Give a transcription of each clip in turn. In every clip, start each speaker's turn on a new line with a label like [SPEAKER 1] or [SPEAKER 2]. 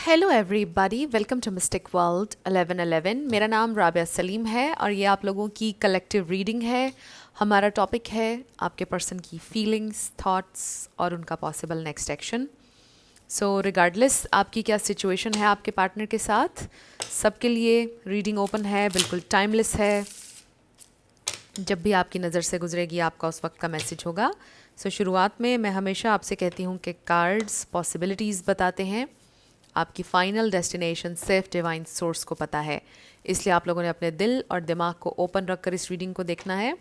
[SPEAKER 1] Hello everybody, welcome to mystic world 1111। मेरा नाम राबिया सलीम है और ये आप लोगों की कलेक्टिव रीडिंग है। हमारा टॉपिक है आपके पर्सन की फीलिंग्स, थॉट्स और उनका पॉसिबल नेक्स्ट एक्शन। सो रिगार्डलेस आपकी क्या सिचुएशन है आपके पार्टनर के साथ, सबके लिए रीडिंग ओपन है, बिल्कुल टाइमलेस है। जब भी आपकी नज़र से गुजरेगी आपका उस वक्त का मैसेज होगा। सो शुरुआत में मैं हमेशा आपसे कहती हूँ कि कार्ड्स पॉसिबिलिटीज़ बताते हैं, आपकी फाइनल डेस्टिनेशन सिर्फ डिवाइन सोर्स को पता है, इसलिए आप लोगों ने अपने दिल और दिमाग को ओपन रखकर इस रीडिंग को देखना है।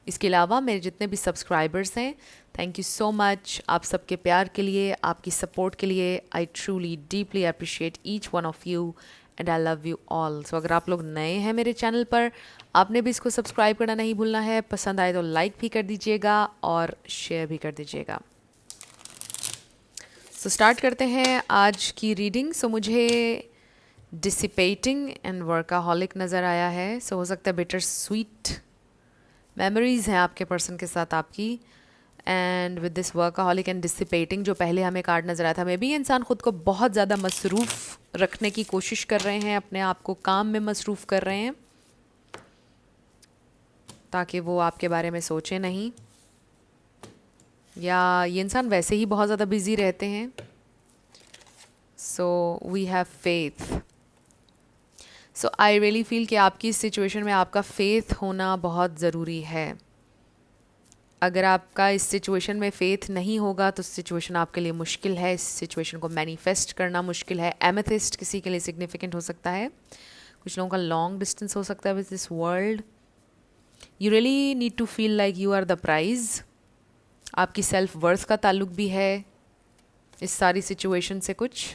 [SPEAKER 1] इसके अलावा मेरे जितने भी सब्सक्राइबर्स हैं, थैंक यू सो मच आप सबके प्यार के लिए, आपकी सपोर्ट के लिए। I truly deeply appreciate each one of you and I love you all. So अगर आप लोग नए हैं मेरे चैनल पर, आपने भी इसको सब्सक्राइब करना नहीं भूलना है। पसंद आए तो लाइक भी कर दीजिएगा और शेयर भी कर दीजिएगा। सो स्टार्ट करते हैं आज की रीडिंग। सो मुझे डिसिपेटिंग एंड वर्काहॉलिक नज़र आया है। सो हो सकता है बिटर स्वीट मेमोरीज़ हैं आपके पर्सन के साथ आपकी। And with this workaholic and dissipating जो पहले हमें कार्ड नज़र आया था, मे बी इंसान ख़ुद को बहुत ज़्यादा मसरूफ़ रखने की कोशिश कर रहे हैं, अपने आप को काम में मसरूफ़ कर रहे हैं ताकि वो आपके बारे में सोचे नहीं, या ये इंसान वैसे ही बहुत ज़्यादा बिज़ी रहते हैं। So we have faith. So I really feel कि आपकी इस सिचुएशन में आपका फेथ होना बहुत ज़रूरी है। अगर आपका इस सिचुएशन में फेथ नहीं होगा तो सिचुएशन आपके लिए मुश्किल है, इस सिचुएशन को मैनिफेस्ट करना मुश्किल है। एमेथिस्ट किसी के लिए सिग्निफिकेंट हो सकता है, कुछ लोगों का लॉन्ग डिस्टेंस हो सकता है with this world. You really need to feel like you are the prize. आपकी सेल्फ वर्थ का ताल्लुक भी है इस सारी सिचुएशन से कुछ।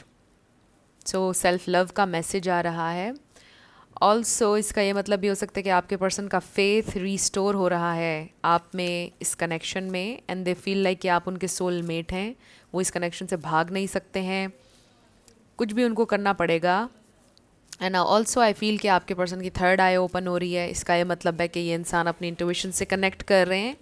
[SPEAKER 1] सो सेल्फ लव का मैसेज आ रहा है। ऑल्सो इसका ये मतलब भी हो सकता है कि आपके पर्सन का फेथ रीस्टोर हो रहा है आप में, इस कनेक्शन में, एंड दे फील लाइक कि आप उनके सोल मेट हैं। वो इस कनेक्शन से भाग नहीं सकते हैं, कुछ भी उनको करना पड़ेगा। एंड ऑल्सो आई फील कि आपके पर्सन की थर्ड आई ओपन हो रही है। इसका ये मतलब है कि ये इंसान अपनी इंट्यूशन से कनेक्ट कर रहे हैं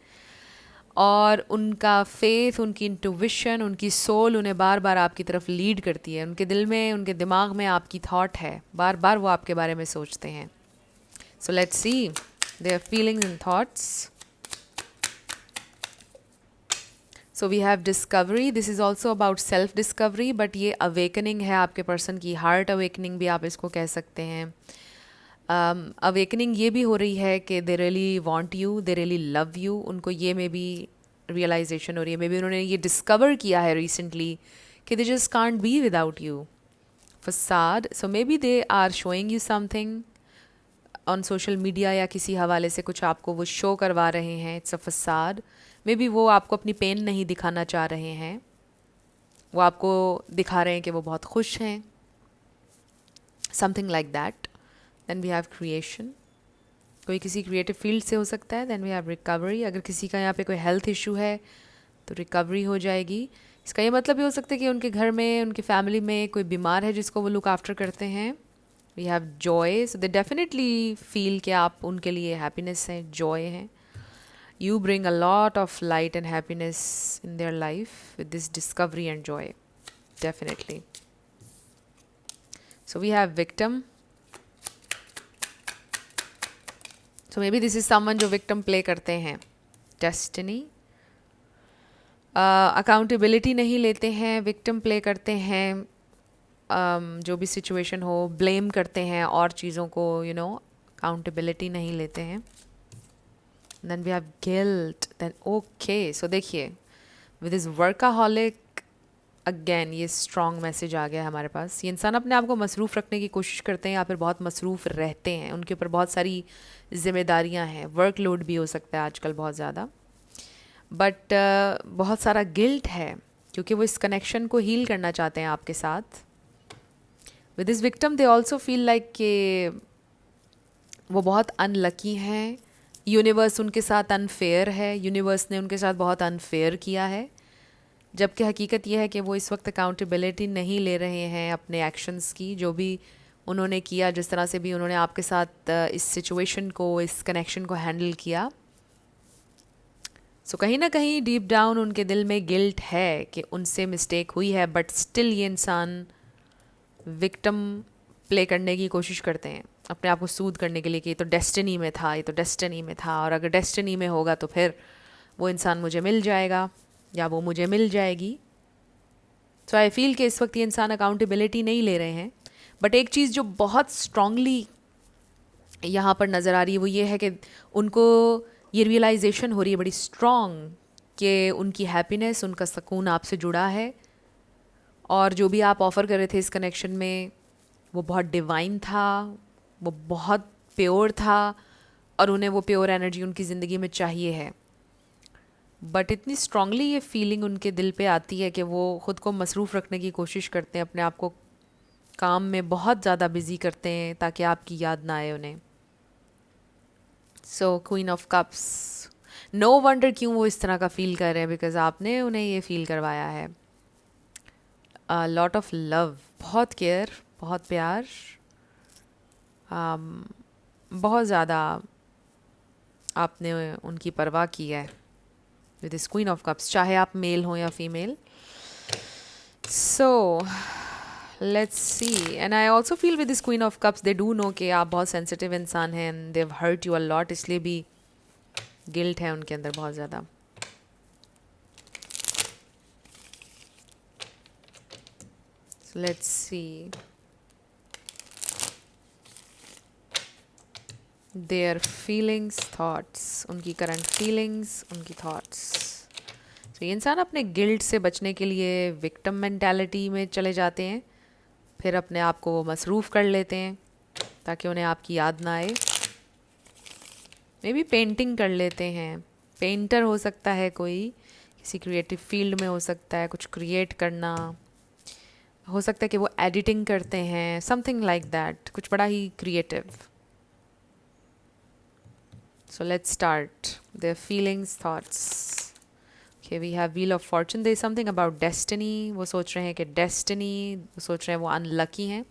[SPEAKER 1] और उनका फेथ, उनकी इंट्यूशन, उनकी सोल उन्हें बार बार आपकी तरफ लीड करती है। उनके दिल में, उनके दिमाग में आपकी थॉट है, बार बार वो आपके बारे में सोचते हैं। So let's see their feelings and thoughts. So we have discovery. This is also about self discovery, but ये अवेकनिंग है आपके पर्सन की, हार्ट अवेकनिंग भी आप इसको कह सकते हैं। अवेकनिंग ये भी हो रही है कि दे really want you, they really love you. उनको ये मे बी रियलाइजेशन हो रही है, मे बी उन्होंने ये डिस्कवर किया है रिसेंटली कि they just can't be without you. फसाद। So may be they are showing you something on social media या किसी हवाले से कुछ आपको वो शो करवा रहे हैं। इट्स अ फसाद। मे बी वो आपको अपनी पेन नहीं दिखाना चाह रहे हैं, वो आपको दिखा रहे हैं कि वो बहुत खुश हैं, something like that. Then we have creation. कोई किसी क्रिएटिव फील्ड से हो सकता है। Then we have recovery. अगर किसी का यहाँ पे कोई हेल्थ इशू है तो रिकवरी हो जाएगी। इसका ये मतलब भी हो सकता है कि उनके घर में, उनकी फैमिली में कोई बीमार है जिसको वो लुक आफ्टर करते हैं। We have joy. So they definitely feel कि आप उनके लिए हैप्पीनेस हैं, जॉय हैं। You bring a lot of light and happiness in their life with this discovery and joy, definitely. So we have victim. So may be this is someone जो victim play करते हैं। Destiny. Accountability नहीं लेते हैं, victim play करते हैं। जो भी सिचुएशन हो ब्लेम करते हैं और चीज़ों को, यू नो, अकाउंटेबिलिटी नहीं लेते हैं। Then we have guilt. Then okay, so देखिए विद इज वर्काहॉलिक अगेन ये स्ट्रॉन्ग मैसेज आ गया हमारे पास। ये इंसान अपने आप को मसरूफ़ रखने की कोशिश करते हैं या फिर बहुत मसरूफ़ रहते हैं, उनके ऊपर बहुत सारी जिम्मेदारियां हैं, वर्कलोड भी हो सकता है आजकल बहुत ज़्यादा, बट बहुत सारा गिल्ट है क्योंकि वो इस कनेक्शन को हील करना चाहते हैं आपके साथ। With this victim they also feel like कि वो बहुत अनलकी हैं, यूनिवर्स उनके साथ अनफेयर है, यूनिवर्स ने उनके साथ बहुत अनफेयर किया है, जबकि हकीकत यह है कि वो इस वक्त अकाउंटेबिलिटी नहीं ले रहे हैं अपने एक्शंस की। जो भी उन्होंने किया, जिस तरह से भी उन्होंने आपके साथ इस सिचुएशन को, इस कनेक्शन को हैंडल किया, सो कहीं ना कहीं डीप डाउन उनके दिल में गिल्ट है कि उनसे मिस्टेक हुई है, बट स्टिल ये इंसान विक्टिम प्ले करने की कोशिश करते हैं अपने आप को सूद करने के लिए कि ये तो डेस्टिनी में था, ये तो डेस्टिनी में था, और अगर डेस्टिनी में होगा तो फिर वो इंसान मुझे मिल जाएगा या वो मुझे मिल जाएगी। सो आई फील कि इस वक्त ये इंसान अकाउंटेबिलिटी नहीं ले रहे हैं। बट एक चीज़ जो बहुत स्ट्रांगली यहाँ पर नज़र आ रही है वो ये है कि उनको ये रियलाइजेशन हो रही है बड़ी स्ट्रॉन्ग कि उनकी हैप्पीनेस, उनका सुकून आपसे जुड़ा है, और जो भी आप ऑफ़र कर रहे थे इस कनेक्शन में वो बहुत डिवाइन था, वो बहुत प्योर था, और उन्हें वो प्योर एनर्जी उनकी ज़िंदगी में चाहिए है। बट इतनी स्ट्रांगली ये फीलिंग उनके दिल पे आती है कि वो ख़ुद को मसरूफ़ रखने की कोशिश करते हैं, अपने आप को काम में बहुत ज़्यादा बिज़ी करते हैं ताकि आपकी याद ना आए उन्हें। So queen of cups, no wonder क्यों वो इस तरह का फ़ील कर रहे हैं, बिकॉज आपने उन्हें ये फ़ील करवाया है। लॉट ऑफ लव, बहुत केयर, बहुत प्यार, बहुत ज़्यादा आपने उनकी परवाह की है with this queen of cups, चाहे आप मेल हो या female. So let's see, and I also feel with this queen of cups they do know कि आप बहुत सेंसिटिव इंसान हैं and they have hurt you a lot, इसलिए भी गिल्ट है उनके अंदर बहुत ज़्यादा। So let's see their feelings, thoughts, उनकी करंट फीलिंग्स, उनकी थॉट्स। तो ये इंसान अपने गिल्ट से बचने के लिए विक्टिम मेंटालिटी में चले जाते हैं, फिर अपने आप को वो मसरूफ़ कर लेते हैं ताकि उन्हें आपकी याद ना आए। मे बी पेंटिंग कर लेते हैं, पेंटर हो सकता है कोई, किसी क्रिएटिव फील्ड में हो सकता है, कुछ क्रिएट करना हो सकता है कि वो एडिटिंग करते हैं, समथिंग लाइक दैट, कुछ बड़ा ही creative. So let's start their feelings, thoughts. Okay, we have wheel of fortune, there is something about destiny. वो सोच रहे हैं कि डेस्टिनी, वो सोच रहे हैं वो अनलकी हैं,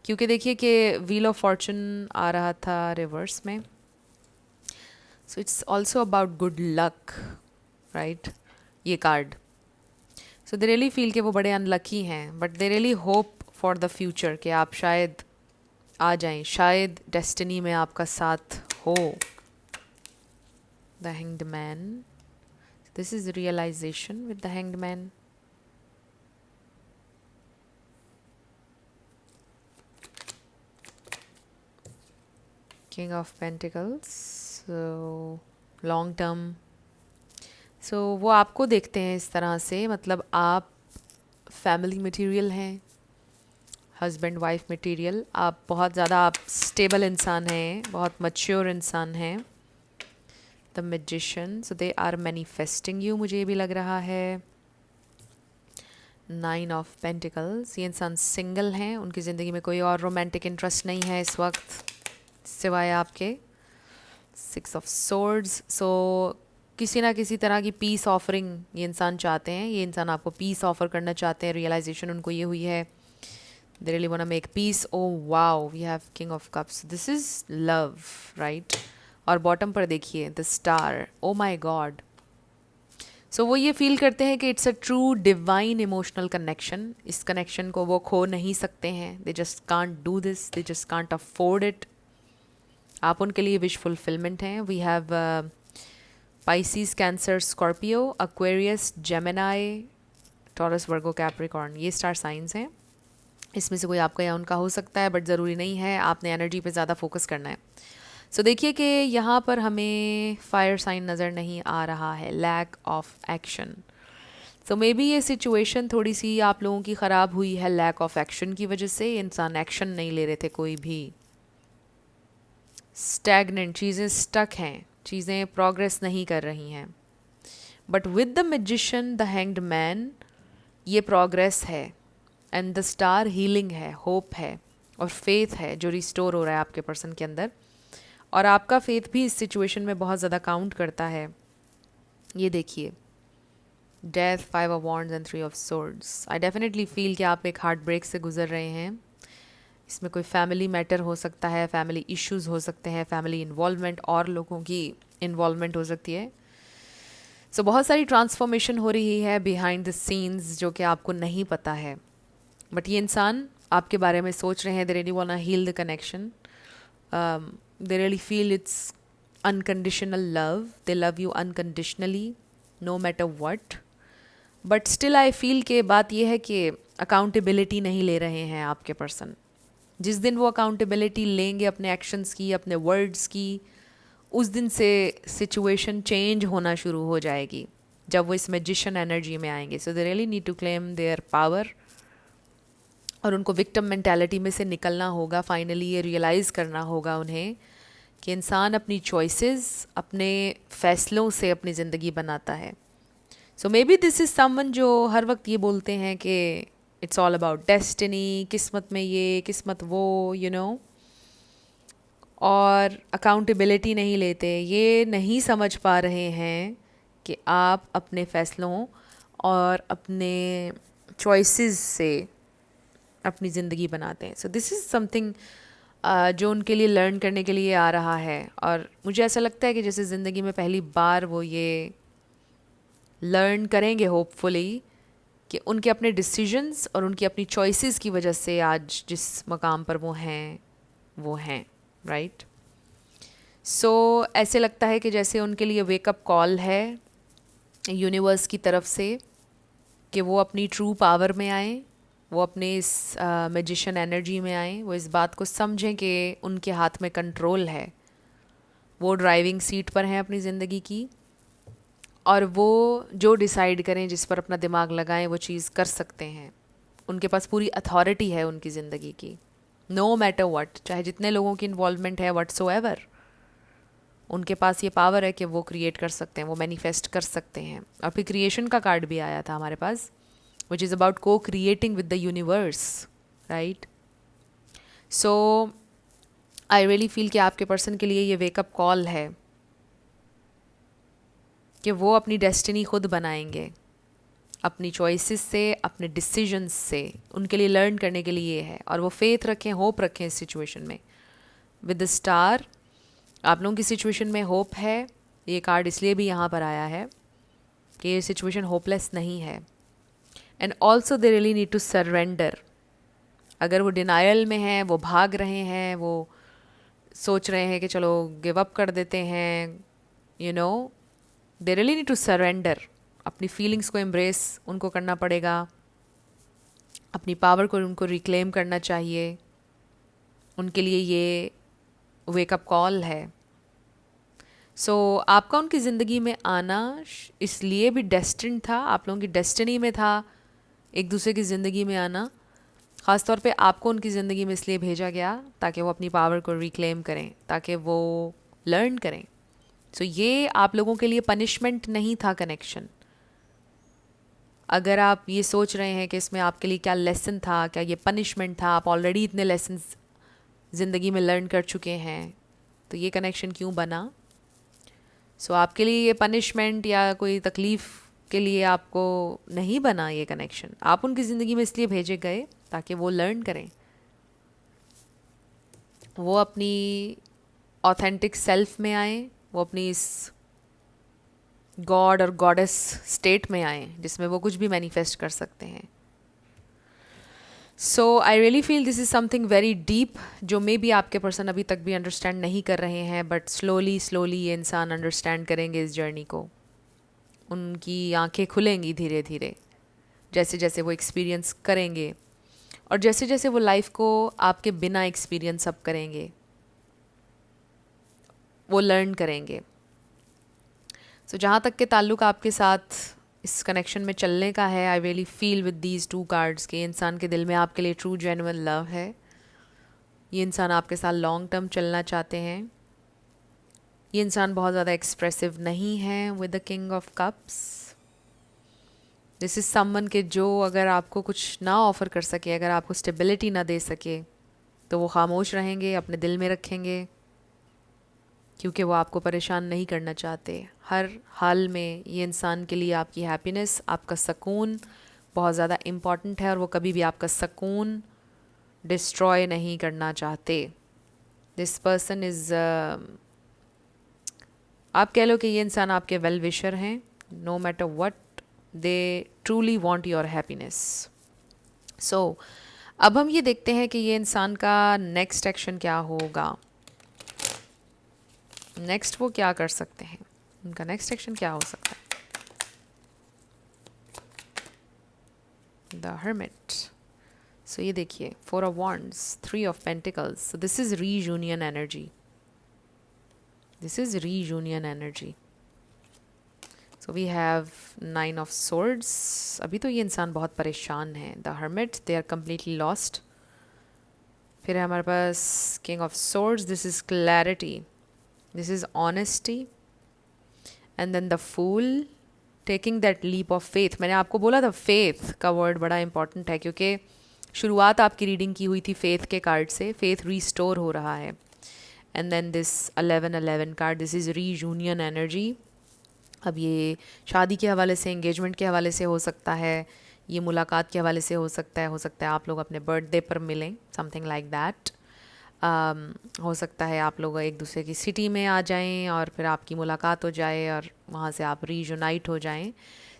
[SPEAKER 1] क्योंकि देखिए कि व्हील ऑफ फॉर्चून आ रहा था रिवर्स में। So it's also about good luck, right, ये card. So they really feel कि वो बड़े अनलकी हैं, but they really hope for the future कि आप शायद आ जाएं, शायद डेस्टिनी में आपका साथ हो। The hanged man, this is realization with the hanged man. King of pentacles, so long term. So वो आपको देखते हैं इस तरह से, मतलब आप फैमिली मटेरियल हैं, हस्बैंड वाइफ मटेरियल। आप बहुत ज़्यादा आप स्टेबल इंसान हैं, बहुत मैच्योर इंसान हैं। The magician, so they are manifesting you, मुझे ये भी लग रहा है। 9 ऑफ पेंटिकल्स, ये इंसान सिंगल हैं, उनकी ज़िंदगी में कोई और रोमांटिक इंटरेस्ट नहीं है इस वक्त सिवाय आपके। 6 ऑफ सोर्ड्स, सो किसी ना किसी तरह की पीस ऑफरिंग ये इंसान चाहते हैं, ये इंसान आपको पीस ऑफर करना चाहते हैं। रियलाइजेशन उनको ये हुई है, they really want to make peace. Oh wow, we have king of cups, this is love, right. और बॉटम पर देखिए the star, oh my God. So वो ये फील करते हैं कि it's a true divine emotional connection, इस connection को वो खो नहीं सकते हैं। They just can't do this, they just can't afford it. आप उनके लिए विश फुलफिलमेंट हैं। We have Pisces, cancer, Scorpio, Aquarius, Gemini, Taurus, Virgo, Capricorn, ये स्टार साइंस हैं। इसमें से कोई आपका या उनका हो सकता है, बट ज़रूरी नहीं है, आपने एनर्जी पे ज़्यादा फोकस करना है। सो देखिए कि यहाँ पर हमें फायर साइन नज़र नहीं आ रहा है, lack of action. So may be ये सिचुएशन थोड़ी सी आप लोगों की ख़राब हुई है लैक ऑफ एक्शन की वजह से। इंसान एक्शन नहीं ले रहे थे कोई भी, स्टैगनेंट, चीज़ें स्टक हैं, चीज़ें प्रोग्रेस नहीं कर रही हैं। But with the magician, the hanged man, ये प्रोग्रेस है, एंड द स्टार हीलिंग है, होप है और फेथ है जो रिस्टोर हो रहा है आपके पर्सन के अंदर। और आपका फेथ भी इस सिचुएशन में बहुत ज़्यादा काउंट करता है। ये देखिए, death, 5 of wands and 3 of swords. I definitely feel कि आप एक हार्ट ब्रेक से गुजर रहे हैं। इसमें कोई फैमिली मैटर हो सकता है, फैमिली इश्यूज़ हो सकते हैं, फैमिली इन्वॉल्वमेंट और लोगों की इन्वॉल्वमेंट हो सकती है। सो बहुत सारी ट्रांसफॉर्मेशन हो रही है बिहाइंड द सीन्स जो कि आपको नहीं पता है। बट ये इंसान आपके बारे में सोच रहे हैं, they really want to heal the connection, they really feel it's unconditional love, they love you unconditionally no matter what, but still I feel कि बात यह है कि अकाउंटेबिलिटी नहीं ले रहे हैं आपके पर्सन। जिस दिन वो अकाउंटेबिलिटी लेंगे अपने एक्शंस की, अपने वर्ड्स की, उस दिन से सिचुएशन चेंज होना शुरू हो जाएगी, जब वो इस मैजिशियन एनर्जी में आएंगे। So they really need to claim their power, और उनको विक्टिम मेंटालिटी में से निकलना होगा। फाइनली ये रियलाइज़ करना होगा उन्हें कि इंसान अपनी चॉइसेस, अपने फैसलों से अपनी ज़िंदगी बनाता है। So may be this is someone जो हर वक्त ये बोलते हैं कि इट्स ऑल अबाउट डेस्टिनी, किस्मत में ये किस्मत वो, यू नो, और अकाउंटेबिलिटी नहीं लेते। ये नहीं समझ पा रहे हैं कि आप अपने फ़ैसलों और अपने चॉइसेस से अपनी ज़िंदगी बनाते हैं। सो दिस इज़ समथिंग जो उनके लिए लर्न करने के लिए आ रहा है, और मुझे ऐसा लगता है कि जैसे ज़िंदगी में पहली बार वो ये लर्न करेंगे होपफुली कि उनके अपने डिसीजंस और उनकी अपनी चॉइसेस की वजह से आज जिस मकाम पर वो हैं, राइट। सो ऐसे लगता है कि जैसे उनके लिए वेकअप कॉल है यूनिवर्स की तरफ से कि वो अपनी ट्रू पावर में आएँ, वो अपने इस मैजिशियन एनर्जी में आएँ, वो इस बात को समझें कि उनके हाथ में कंट्रोल है, वो ड्राइविंग सीट पर हैं अपनी ज़िंदगी की, और वो जो डिसाइड करें, जिस पर अपना दिमाग लगाएं, वो चीज़ कर सकते हैं। उनके पास पूरी अथॉरिटी है उनकी ज़िंदगी की, नो मैटर व्हाट, चाहे जितने लोगों की इन्वॉल्वमेंट है व्हाटसोएवर, उनके पास ये पावर है कि वो क्रिएट कर सकते हैं, वो मैनिफेस्ट कर सकते हैं। और फिर क्रिएशन का कार्ड भी आया था हमारे पास, which is about co-creating with the universe, right? So I really feel कि आपके पर्सन के लिए ये वेकअप कॉल है कि वो अपनी डेस्टिनी खुद बनाएंगे, अपनी चॉइसेस से, अपने डिसीजंस से। उनके लिए लर्न करने के लिए है, और वो फेथ रखें, होप रखें इस सिचुएशन में। विद द स्टार आप लोगों की सिचुएशन में होप है। ये कार्ड इसलिए भी यहाँ पर आया है कि ये सिचुएशन होपलेस नहीं है। And also they really need to surrender. अगर वो डिनायल में हैं, वो भाग रहे हैं, वो सोच रहे हैं कि चलो गिव अप कर देते हैं, you know, they really need to surrender. अपनी फीलिंग्स को एम्ब्रेस उनको करना पड़ेगा, अपनी पावर को उनको रिक्लेम करना चाहिए। उनके लिए ये वेकअप कॉल है। सो आपका उनकी ज़िंदगी में आना इसलिए भी डेस्टिन्ड था, आप लोगों की डेस्टिनी में था एक दूसरे की ज़िंदगी में आना। ख़ास तौर पे आपको उनकी ज़िंदगी में इसलिए भेजा गया ताकि वो अपनी पावर को रिक्लेम करें, ताकि वो लर्न करें। सो ये आप लोगों के लिए पनिशमेंट नहीं था कनेक्शन। अगर आप ये सोच रहे हैं कि इसमें आपके लिए क्या लेसन था, क्या ये पनिशमेंट था, आप ऑलरेडी इतने लेसन्स ज़िंदगी में लर्न कर चुके हैं, तो ये कनेक्शन क्यों बना? सो आपके लिए ये पनिशमेंट या कोई तकलीफ़ के लिए आपको नहीं बना ये कनेक्शन। आप उनकी ज़िंदगी में इसलिए भेजे गए ताकि वो लर्न करें, वो अपनी ऑथेंटिक सेल्फ में आए, वो अपनी इस गॉड और गॉडेस स्टेट में आए जिसमें वो कुछ भी मैनिफेस्ट कर सकते हैं। So I really feel this is something very deep, जो मे बी आपके पर्सन अभी तक भी अंडरस्टैंड नहीं कर रहे हैं, बट स्लोली ये इंसान अंडरस्टैंड करेंगे इस जर्नी को। उनकी आंखें खुलेंगी धीरे धीरे जैसे जैसे वो एक्सपीरियंस करेंगे, और जैसे जैसे वो लाइफ को आपके बिना एक्सपीरियंस अब करेंगे, वो लर्न करेंगे। सो जहाँ तक के ताल्लुक़ आपके साथ इस कनेक्शन में चलने का है, आई really feel with these 2 cards के इंसान के दिल में आपके लिए ट्रू जेन्युइन लव है। ये इंसान आपके साथ लॉन्ग टर्म चलना चाहते हैं। ये इंसान बहुत ज़्यादा एक्सप्रेसिव नहीं है with the king of cups. This is someone के जो अगर आपको कुछ ना ऑफ़र कर सके, अगर आपको स्टेबिलिटी ना दे सके, तो वो खामोश रहेंगे, अपने दिल में रखेंगे, क्योंकि वो आपको परेशान नहीं करना चाहते। हर हाल में ये इंसान के लिए आपकी हैप्पीनेस, आपका सुकून बहुत ज़्यादा इम्पॉर्टेंट है, और वो कभी भी आपका सुकून डिस्ट्रॉय नहीं करना चाहते। दिस पर्सन इज़ आप कह लो कि ये इंसान आपके वेल विशर हैं। No matter what, they truly want your happiness. So अब हम ये देखते हैं कि ये इंसान का नेक्स्ट एक्शन क्या होगा, नेक्स्ट वो क्या कर सकते हैं, उनका नेक्स्ट एक्शन क्या हो सकता है। द हर्मिट, सो ये देखिए 4 of wands, 3 of pentacles, so this is reunion energy, this is reunion energy. So we have 9 of swords, अभी तो ये इंसान बहुत परेशान है। The hermit, they are completely lost. फिर है हमारे पास king of swords, this is clarity, this is honesty, and then the fool, taking that leap of faith. मैंने आपको बोला था फेथ का वर्ड बड़ा इंपॉर्टेंट है, क्योंकि शुरुआत आपकी रीडिंग की हुई थी फेथ के कार्ड से, फेथ रीस्टोर हो रहा है। And then this 11-11 card, this is reunion energy. अब ये शादी के हवाले से, एंगेजमेंट के हवाले से हो सकता है, ये मुलाकात के हवाले से हो सकता है आप लोग अपने बर्थडे पर मिलें, समथिंग लाइक दैट। हो सकता है आप लोग एक दूसरे की सिटी में आ जाएं और फिर आपकी मुलाकात हो जाए और वहाँ से आप रीयूनाइट हो जाएं।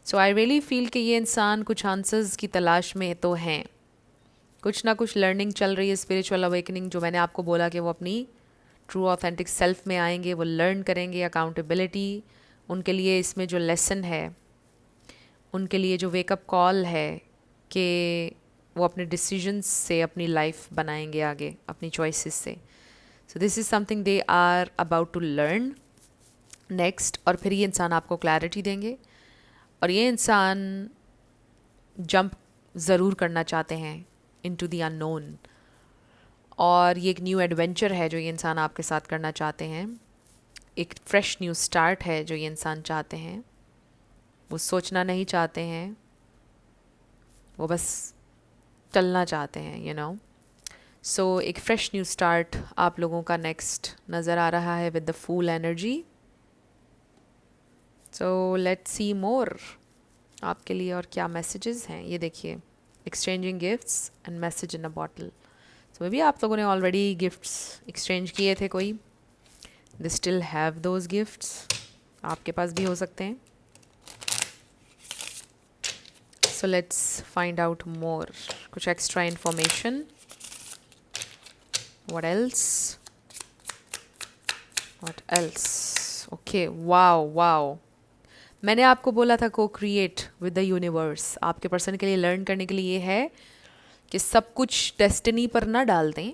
[SPEAKER 1] सो आई रियली फील कि ये इंसान कुछ आंसर्स की तलाश में तो हैं, कुछ ना कुछ लर्निंग चल रही है, स्पिरिचुअल अवेकनिंग, जो मैंने आपको बोला कि वो अपनी ट्रू ऑथेंटिक सेल्फ में आएंगे, वो लर्न करेंगे अकाउंटेबिलिटी। उनके लिए इसमें जो लेसन है, उनके लिए जो वेकअप कॉल है कि वो अपने डिसीजंस से अपनी लाइफ बनाएंगे आगे, अपनी चॉइसेस से। So this is something they are about to learn next. और फिर ये इंसान आपको क्लैरिटी देंगे, और ये इंसान जंप ज़रूर करना चाहते हैं इनटू द अननोन, और ये एक न्यू एडवेंचर है जो ये इंसान आपके साथ करना चाहते हैं, एक फ्रेश न्यू स्टार्ट है जो ये इंसान चाहते हैं। वो सोचना नहीं चाहते हैं, वो बस चलना चाहते हैं, यू नो। सो एक फ्रेश न्यू स्टार्ट आप लोगों का नेक्स्ट नज़र आ रहा है with the fool energy. So let's see more आपके लिए और क्या मैसेजेस हैं। ये देखिए, exchanging gifts and message in a bottle. So मे बी आप लोगों ने ऑलरेडी गिफ्ट्स एक्सचेंज किए थे, कोई they still have those gifts, आपके पास भी हो सकते हैं। So let's find out more. कुछ extra information. What else? What else? Okay, wow, wow. मैंने आपको बोला था को क्रिएट विद द यूनिवर्स। आपके पर्सन के लिए लर्न करने के लिए ये है कि सब कुछ डेस्टिनी पर ना डाल दें।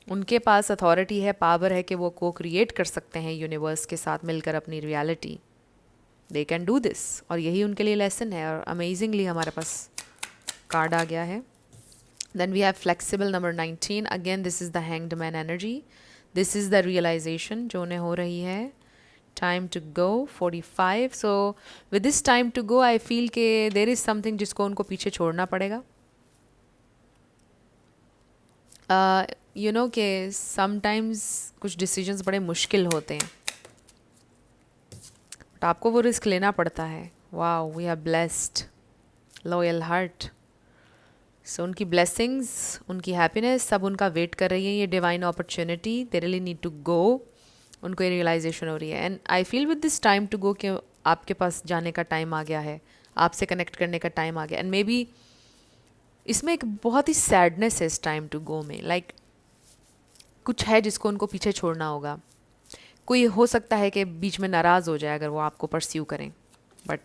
[SPEAKER 1] उनके पास अथॉरिटी है, पावर है कि वो को क्रिएट कर सकते हैं यूनिवर्स के साथ मिलकर अपनी reality. They can do this, और यही उनके लिए लेसन है। और अमेजिंगली हमारे पास कार्ड आ गया है। Then we have flexible number 19, again this is the hanged man energy, this is the realization जो उन्हें हो रही है। Time to go 45। So with this time to go I feel के देर इज़ समथिंग जिसको उनको पीछे छोड़ना पड़ेगा। यू नो कि समटाइम्स कुछ डिसीजंस बड़े मुश्किल होते हैं, बट आपको वो रिस्क लेना पड़ता है। Wow, we are blessed, loyal heart. So उनकी ब्लेसिंग्स, उनकी हैप्पीनेस सब उनका वेट कर रही है, ये divine opportunity, they really need to go. उनको ये रियलाइजेशन हो रही है, and I feel with this time to go कि आपके पास जाने का टाइम आ गया है, आपसे कनेक्ट करने का टाइम आ गया। एंड मे बी इसमें एक बहुत ही सैडनेस है इस टाइम टू गो में, लाइक कुछ है जिसको उनको पीछे छोड़ना होगा। कोई हो सकता है कि बीच में नाराज़ हो जाए अगर वो आपको परस्यू करें, बट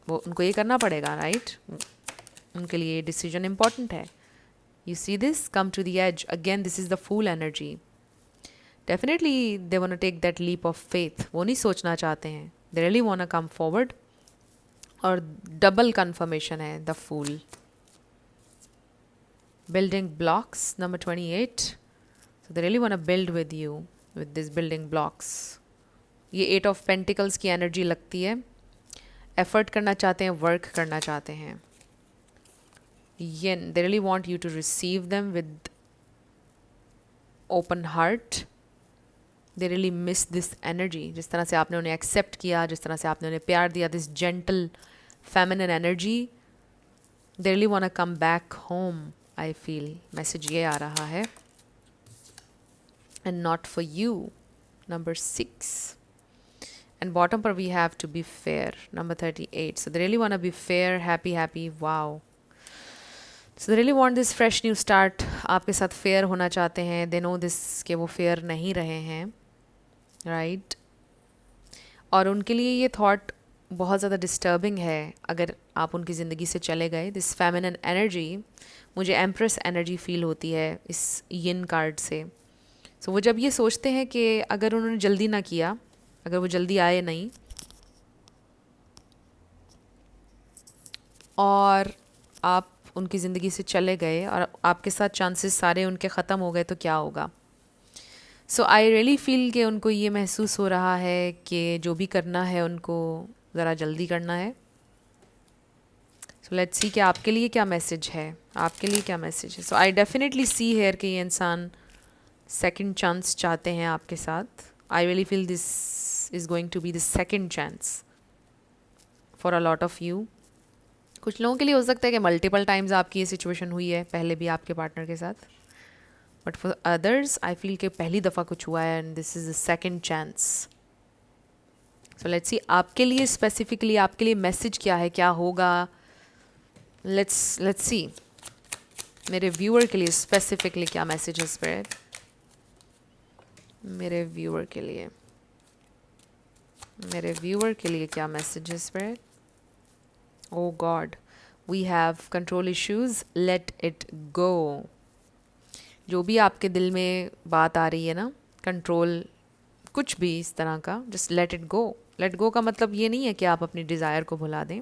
[SPEAKER 1] वो उनको ये करना पड़ेगा, राइट? उनके लिए डिसीजन इम्पॉर्टेंट है। You see this, come to the edge, again this is the fool energy. Definitely they want to take that leap of faith, वो नहीं सोचना चाहते हैं, they really want to come forward. और double confirmation है the fool. Building blocks number 28, so they really want to build with you with this building blocks. ये 8 of pentacles की energy लगती है, एफर्ट करना चाहते हैं, वर्क करना चाहते हैं। Yin, they really want you to receive them with open heart. They really miss this energy. जिस तरह से आपने उन्हें एक्सेप्ट किया, जिस तरह से आपने उन्हें प्यार दिया, this gentle feminine energy, they really want to come back home, I feel. Message ये आ रहा है. And not for you, number 6. And bottom पर we have to be fair, number 38. So they really want to be fair, happy, wow. So really want this fresh new start, आपके साथ fair होना चाहते हैं, they know this कि वो fair नहीं रहे हैं, राइट और उनके लिए ये थॉट बहुत ज़्यादा डिस्टर्बिंग है अगर आप उनकी ज़िंदगी से चले गए। दिस फेमिनिन एनर्जी, मुझे एम्प्रेस एनर्जी फील होती है इस यिन कार्ड से। सो वो जब ये सोचते हैं कि अगर उन्होंने जल्दी ना किया, अगर वो जल्दी आए नहीं और आप उनकी ज़िंदगी से चले गए और आपके साथ चांसेस सारे उनके ख़त्म हो गए तो क्या होगा। सो आई रियली फील कि उनको ये महसूस हो रहा है कि जो भी करना है उनको ज़रा जल्दी करना है। सो लेट्स सी कि आपके लिए क्या मैसेज है, आपके लिए क्या मैसेज है। सो आई डेफिनेटली सी हेयर कि ये इंसान सेकंड चांस चाहते हैं आपके साथ। I really feel this is going to be the second chance for a lot of you. कुछ लोगों के लिए हो सकता है कि मल्टीपल टाइम्स आपकी ये सिचुएशन हुई है पहले भी आपके पार्टनर के साथ, but for others I feel कि पहली दफ़ा कुछ हुआ है and this is a second chance. So let's सी आपके लिए स्पेसिफिकली आपके लिए मैसेज क्या है, क्या होगा। लेट्स सी मेरे व्यूअर के लिए स्पेसिफिकली क्या मैसेज है स्पिरिट, मेरे व्यूअर के लिए, मेरे व्यूअर के लिए क्या मैसेज है spirit. Oh God, we have control issues, let it go. जो भी आपके दिल में बात आ रही है ना, कंट्रोल कुछ भी इस तरह का, just let it go. Let go का मतलब ये नहीं है कि आप अपनी डिज़ायर को भुला दें,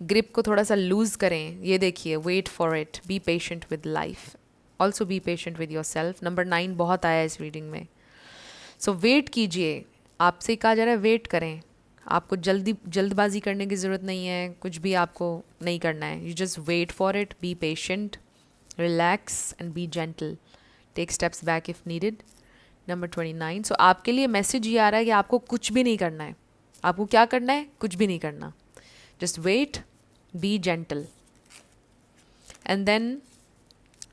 [SPEAKER 1] ग्रिप को थोड़ा सा लूज़ करें। ये देखिए, wait for it, be patient with life, also be patient with yourself. Number 9 बहुत आया इस रीडिंग में। सो वेट कीजिए, आपसे कहा जा रहा है वेट करें। आपको जल्दबाजी करने की ज़रूरत नहीं है, कुछ भी आपको नहीं करना है। You just wait for it, be patient, relax and be gentle, take steps back if needed. Number 29, सो आपके लिए मैसेज ये आ रहा है कि आपको कुछ भी नहीं करना है। आपको क्या करना है? कुछ भी नहीं करना, just wait, be gentle, and then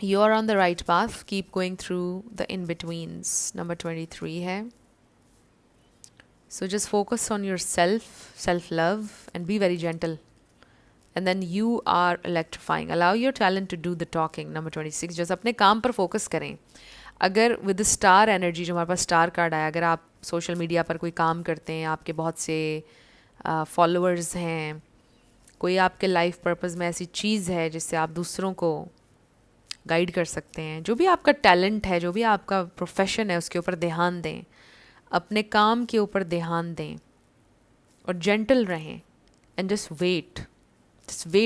[SPEAKER 1] you are on the right path, keep going through the in-betweens. Number 23 है, so just focus on yourself, self-love and be very gentle, and then you are electrifying, allow your talent to do the talking. Number 26, just अपने काम पर focus करें। अगर with star energy, जो हमारे पास star card आया, अगर आप सोशल मीडिया पर कोई काम करते हैं, आपके बहुत से फॉलोअर्स हैं, कोई आपके लाइफ पर्पस में ऐसी चीज़ है जिससे आप दूसरों को गाइड कर सकते हैं, जो भी आपका टैलेंट है, जो भी आपका प्रोफेशन है, उसके ऊपर ध्यान दें, अपने काम के ऊपर ध्यान दें और जेंटल रहें and just wait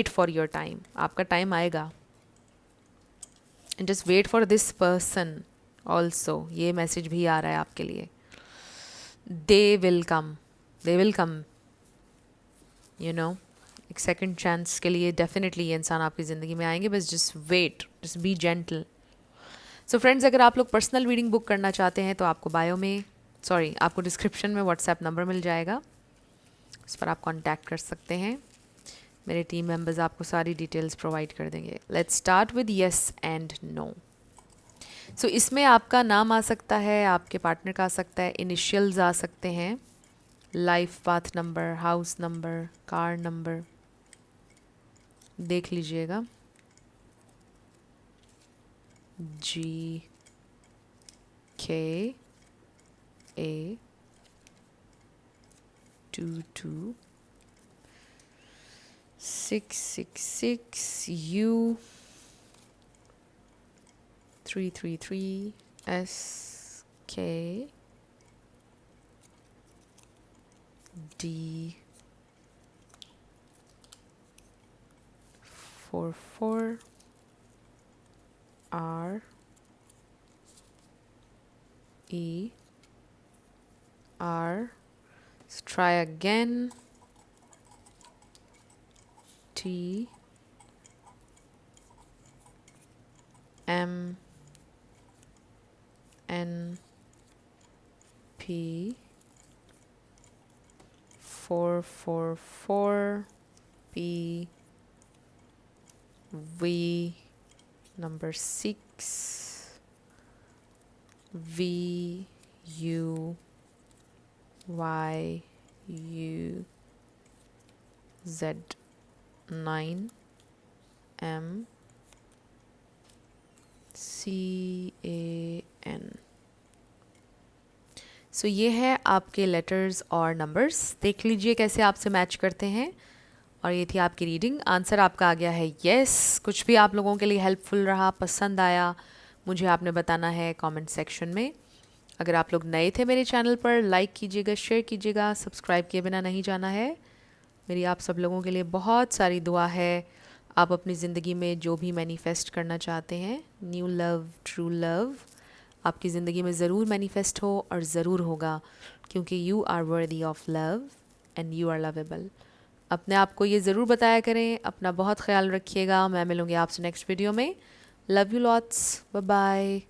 [SPEAKER 1] for your time. आपका टाइम आएगा and just wait for this person also. ये मैसेज भी आ रहा है आपके लिए, they will come, you know. एक सेकंड चांस के लिए डेफिनेटली ये इंसान आपकी ज़िंदगी में आएंगे, बस just wait, just be gentle. So friends, अगर आप लोग पर्सनल रीडिंग बुक करना चाहते हैं तो आपको आपको डिस्क्रिप्शन में व्हाट्सएप नंबर मिल जाएगा, उस पर आप कांटेक्ट कर सकते हैं। मेरे टीम मेंबर्स आपको सारी डिटेल्स प्रोवाइड कर देंगे। Let's start with yes and no. So इसमें आपका नाम आ सकता है, आपके पार्टनर का आ सकता है, इनिशियल्स आ सकते हैं, life path number, house number, car number, देख लीजिएगा। GKA 22 666 U 333 SK D 44 R E R. Let's try again. T M N P 444 P V number 6 V U Y U Z 9 M TAN। सो ये है आपके letters और numbers, देख लीजिए कैसे आपसे मैच करते हैं। और ये थी आपकी रीडिंग। आंसर आपका आ गया है येस। कुछ भी आप लोगों के लिए हेल्पफुल रहा, पसंद आया, मुझे आपने बताना है कमेंट सेक्शन में। अगर आप लोग नए थे मेरे चैनल पर, लाइक कीजिएगा, शेयर कीजिएगा, सब्सक्राइब किए बिना नहीं जाना है। मेरी आप सब लोगों के लिए बहुत सारी दुआ है। आप अपनी ज़िंदगी में जो भी मैनिफेस्ट करना चाहते हैं, न्यू लव, ट्रू लव, आपकी ज़िंदगी में ज़रूर मैनिफेस्ट हो और ज़रूर होगा, क्योंकि you are worthy of love and you are lovable. अपने आप को ये ज़रूर बताया करें। अपना बहुत ख्याल रखिएगा। मैं मिलूँगी आपसे नेक्स्ट वीडियो में। Love you lots, bye bye.